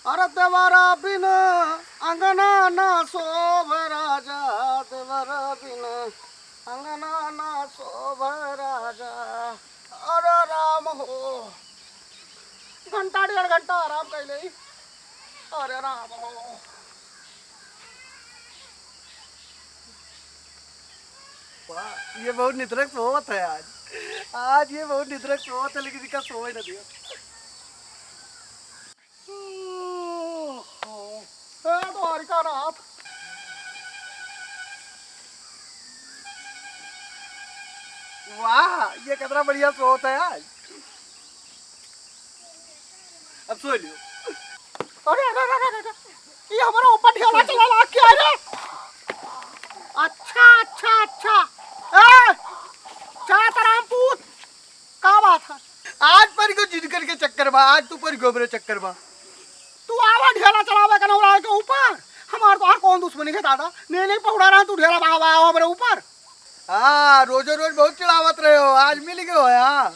अरे देवरा बिन अंगना ना शोभ राजा, देवरा बिन अंगना ना शोभ राजा। अरे राम हो, घंटा 1.5 घंटा आराम कर ले। अरे राम हो, वाह ये बहुत निद्रक सोवत है आज। आज ये बहुत निद्रक सोवत है, लेकिन इसका सोए न दिया। द्वारिका नाथ, वाह ये कितना बढ़िया सोत है आज। अब सो लियो। अरे अरे अरे अरे, ये हमारा ऊपर ढेला चला ला क्या रे? अच्छा अच्छा अच्छा, ए चातराम पूत, का बात है? आज पर को जिद करके चक्कर बा, आज तू पर गोबरे चक्कर बा। तू आवा ढेला चलावे कनौला के ऊपर। हमार तो हर कौन दुश्मनी है दादा, नहीं पहुड़ा रहा तू ढेला बाबा हमारे ऊपर। हाँ रोजो रोज बहुत चढ़ावत रहे हो, आज मिल गयो है। हाँ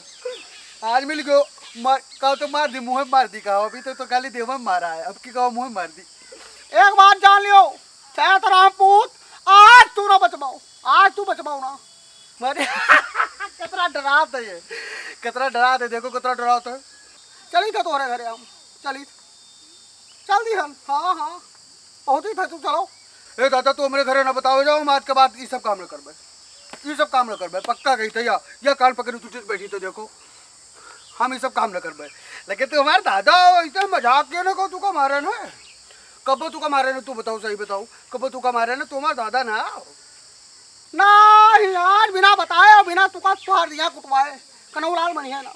आज मिल गयो। कहो तो मार दी, मुँह मार दी। कहो अभी तो खाली देव में मारा है, अब की कहो मुँह मार दी। एक बात जान लियो चातराम पूत, आज तू ना बचवाओ, आज तू बचवाओ ना। मारे कितना डराते ये, कितना डराते, देखो कितना डराते है। चली था तुम्हारे घरे हम, चली चल दी हम। हाँ हाँ पहुँची था तू, चलो। ए दादा तू हमारे घरे ना बताओ जाओ, हम आज के बाद ये सब काम न करबे, ये सब काम न करबे, पक्का कही था। या कान पकड़ी तुझे बैठी तो देखो हम ये सब काम न करबे। लेकिन तू हमारे दादा इतना मजाक क्यों ना, को तू का मारे ना, कब तू का मारे ना, तू बताओ सही बताओ, कब तू का मारे ना, तुम्हारा दादा ना यार, बिना बताए बिना तुका तुहार दिया कुटवाए कनौलाल बनी है ना।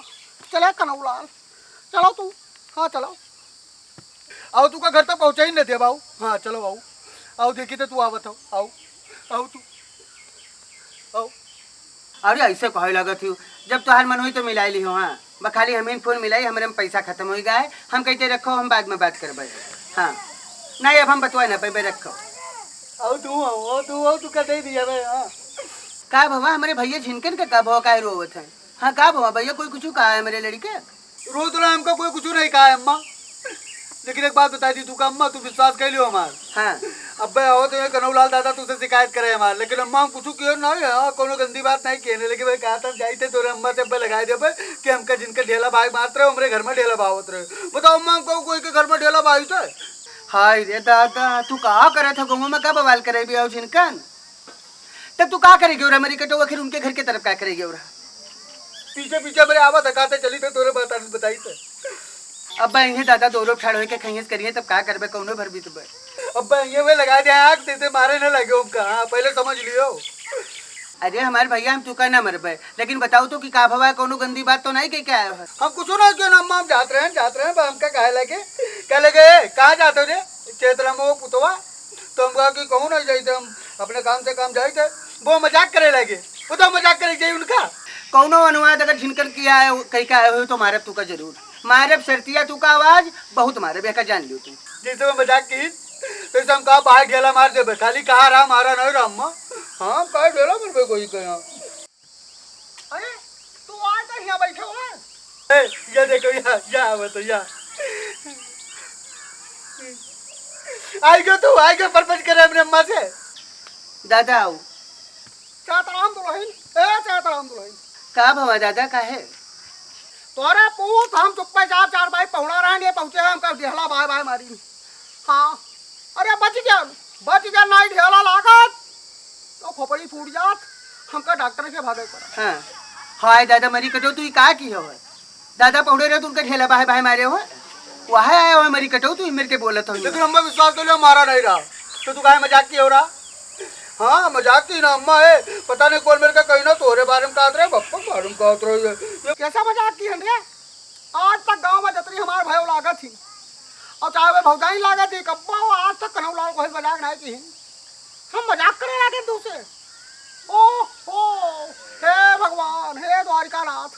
चले कनौलाल, चलो तू। हाँ चलो, आओ तू का घर तक पहुँचा ही नहीं दे बाऊ। हाँ चलो आओ आओ, देखी तो तू आवत हो, आओ आओ तू आओ। अरे ऐसे कहे लगा थी, जब तुहार मन हुई तो मिलाई ली हो। हाँ खाली हमें फोन मिलाई, हमारे में पैसा खत्म हो गया है, हम कहते रखो हम बाद में बात करबे। हाँ नहीं अब हम बतवाए ना पे रखो। आओ तू कर दे दिया भाई। हाँ का भवा हमारे भैया झिनकन का का भवा काय रोवत है? हाँ का भवा भैया कोई कुछ कहा है मेरे लड़के? रोज तो हमको कोई कुछ नहीं कहा है अम्मा, लेकिन एक बात बता दी तू का अम्मा, तू विश्वास कर लियो हमार। हाँ अब हो तो ये कनौलाल दादा तुझसे शिकायत करे हमार, लेकिन अम्मा हम कुछ क्यों नहीं है, कोनो गंदी बात नहीं कहने। लेकिन भाई कहा था जाई थे तोरे अम्मा से लगाए दे कि हमका जिनका ढेला भाई मारत रहे हमारे घर में ढेला भावत रहे। बताओ अम्मा हमको कोई के घर में ढेला भाई थे? हाय रे दादा, तू कहा करे था गाँव में, का बवाल करे भी आओ झिनकन? तब तू का करेगी और मेरी कटो आखिर उनके घर की तरफ का करेगी? और पीछे पीछे मेरे आवा धकाते चली थे तोरे बताई थे। अब ये दादा दो लोग ठाड़ हो के खैस करिए तब का करबे, कौनो भर भी तो अब ये वे लगा दिया आग देते मारे न लगे उनका। हाँ पहले समझ लियो। अरे हमारे भैया हम तू का ना मरबे, लेकिन बताओ तो कि का भवा, कोनो गंदी बात तो नहीं क्या है? हम कुछ ना क्यों ना अम्मा, हम जाते रहे हमका कहे लगे क्या लगे कहाँ जाते रे चेतरा में वो पुतवा, तो हम कहा कि कहूँ नहीं जाते, हम अपने काम से काम जाए थे। वो मजाक करे लगे, वो तो मजाक करे जाए उनका। कौनो अनुवाद अगर झिनकर किया है कहीं का आए हो तो मारे तू का जरूर मारे सरतिया, तू का आवाज बहुत मारे बेका जान लियो तू। जैसे मैं मजाक की तो हम कहा बाहर ढेला मार दे, खाली कहा रहा मारा नहीं रहा अम्मा। हाँ कहा ढेला मेरे पे कोई कहा। अरे तू आज तक यहाँ बैठे हो? ये देखो यहाँ तो यहाँ आएगा तू, आएगा परपंच करे अपने अम्मा से। दादा आओ। चातराम दुल्हन, ए चातराम दुल्हन का भवा दादा का है? तोरे पूत हम चुप्पे चार भाई पहुना रहे पहुंचे हम का ढेला भाई भाई मारी। हाँ अरे बच गया नहीं ढेला लागत तो खोपड़ी फूट जात, हमका डॉक्टर के भागे कर। हाँ हाय दादा मरी कटो तू का की हो? दादा पहुड़े रहे तो उनका ढेला भाई भाई मारे हो, वहाँ आया हो मरी कटो तू मेरे के बोला था। लेकिन अम्मा विश्वास कर लिया मारा नहीं रहा, तो तू काहे मजाक की हो रहा? हाँ मजाक की ना अम्मा है, पता नहीं कौन मेरे का कहीं ना तोरे बारे में कहते रहे, बप्पा बारे में कहते रहे। कैसा मजाक की है? आज तक गांव में जतरी हमारे भाई लागत थी और चाहे वे भौजाई लागत थी, कब्बा आज तक कनौलाल को मजाक नहीं की। हम मजाक करे लगे तुझसे? ओह हे भगवान, हे द्वारिका नाथ।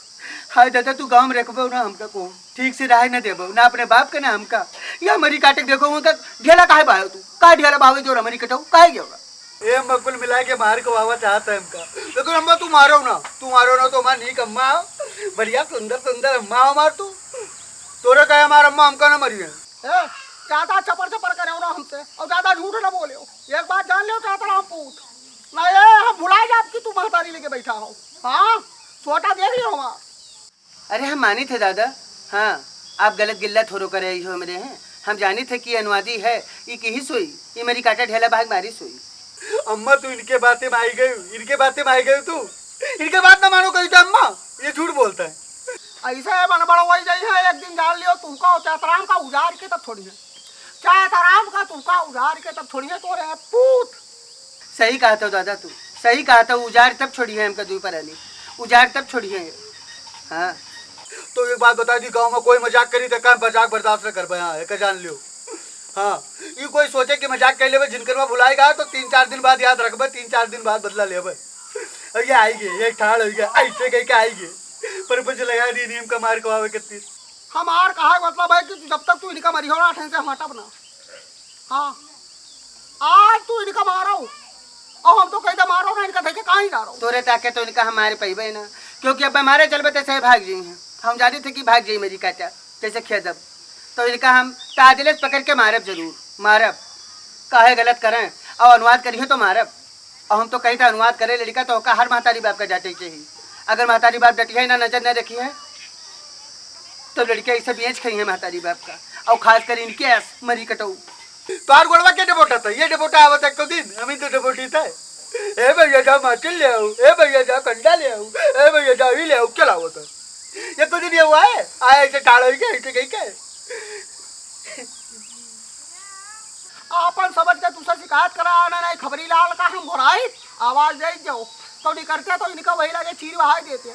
हाय दादा तू गाँव में रखबो ना हमका को ठीक से राह न देबो ना अपने बाप के ना हमका, या मरी काटे देखो उनका ढेला काहे बायो तू? का ढेला बावे जो मरी कटो काहे गयो? ए मकुल मिला के मार को बाबा चाहता है हमका, लेकिन अम्मा तू मारो ना तो हमारी नीक अम्मा बढ़िया सुंदर अम्मा हमार तू तोरे कहे हमार अम्मा हमका ना मरी है। ज्यादा चपर चपर करे ना हमसे और ज्यादा झूठ ना बोले हो। एक बात जान लो चातराम पूत, ना ये हम भुला जाए कि तू महतारी लेके बैठा हो। हाँ छोटा दे रही हो हमार। अरे हम मानी थे दादा, हाँ आप गलत गिल्ला थोरो कर रही हो मेरे हैं। हम जानी थे कि अनुवादी है, ये की ही सोई, ये मेरी काटा ढेला भाग मारी सोई। अम्मा तू इनके बातें में आई गई, इनके बातें में आई गई तू, इनके बात ना मानो कही तो अम्मा ये झूठ बोलता है। ऐसे मन बड़ा वही जाई है, एक दिन जान लियो तुमका चातराम का उजाड़ के तब छोड़ी है, चातराम का तुमका उजाड़ के तब छोड़ी है तो रे पूत। सही कहा था दादा, तू सही कहा था, उजाड़ तब छोड़ी है हमका दुई पर आली, उजाड़ तब छोड़ी है। हाँ तो एक बात बता दी, गांव में कोई मजाक करी तो का मजाक बर्दाश्त न कर पाया है, जान लियो। हाँ ये कोई सोचे कि मजाक कर ले जिनकर में बुलाएगा तो 3-4 दिन बाद याद रखबे, 3-4 दिन बाद बदला ले। ये आएगी, ये ठाड़ हो गया ऐसे कह के आएगी, पर कुछ लगा दी नीम का मार कवावे कितनी। हमार कहा मतलब है कि जब तक तू इनका मरी हो रहा ठन से हटब ना। हाँ आज तू इनका मारो और हम तो कहते मारो ना, इनका देखे कहाँ ही जा रहा हूँ। तोरे ताके तो इनका हमारे पैबे ना, क्योंकि अब हमारे चलबे तो सही भाग जाई हैं। हम जाने थे कि भाग जाई मेरी काटा जैसे खेदब, तो इनका हम तादिले पकड़ के मारब, जरूर मारब। काहे गलत करें और अनुवाद करिए तो मारब। और हम तो कहीं तो अनुवाद करे लड़का तो हर महतारी बाप का डांटे चाहिए। अगर महतारी बाप डटी है ना, नजर न रखी है तो लड़के ऐसे बेच खाई है महतारी बाप का, और खास कर इनके मरी कटऊ। तो आर गोड़वा के डबोटा था, ये डबोटा आवत एक दिन हमें तो डबोटी था। ए भैया जा माचिल ले आओ, ए भैया जा कंडा ले आओ, ए भैया जा ही ले आओ, चला वो तो ये कुछ दिन ये हुआ है आए ऐसे टाड़ हो गया ऐसे कहीं के अपन समझ के तुझसे शिकायत करा ना, नहीं खबरी लाल का हम घोराई आवाज दे जाओ तो नहीं करते तो इनका वही लगे चीर बहाई देते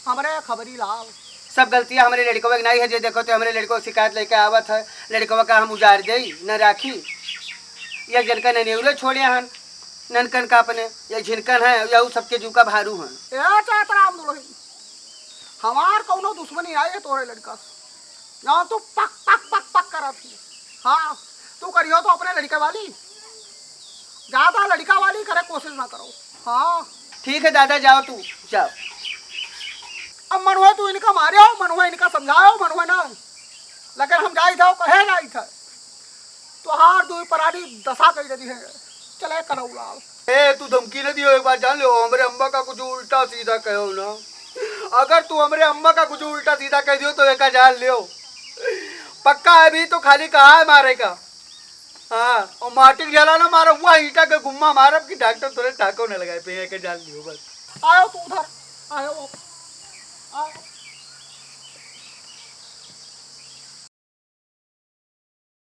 हमारे खबरी लाल। सब गलतियां हमारे लड़कों की नहीं है, जो देखो तो हमारे लड़कों की शिकायत लेके आवत है, लड़कों का हम उजाड़ दे न राखी। या जनका ननेवरे छोड़े हन ननकन का अपने, या झिनकन है या सबके जूका भारू हैं। ए चातराम दुल्हन हमार कौनो दुश्मनी आई है तोरे लड़का से, ना तू पक पक पक पक करा थी। हाँ तू करियो तो अपने लड़के वाली, ज्यादा लड़का वाली करे कोशिश ना करो। हाँ ठीक है दादा, जाओ तू जाओ। अब मनवा तू इनका मारे हो, मनवा इनका समझाओ, मनवा ना लेकिन हम जाई था कहे जाई था तो हार दुई परानी दशा कही दी है। चले करो लाल ए तू धमकी न दियो, एक बार जान लो हमारे अम्मा का कुछ उल्टा सीधा कहो ना, अगर तू हमारे अम्मा का कुछ उल्टा सीधा कह दियो तो एक जान लियो पक्का है भी तो खाली कहा है मारेगा। हाँ और माटी जला ना मारो, हुआ ईटा के गुम्मा मारब कि डॉक्टर तुरंत टाको न लगाए पे के जान लियो बस। आयो तू उधर आयो आओ।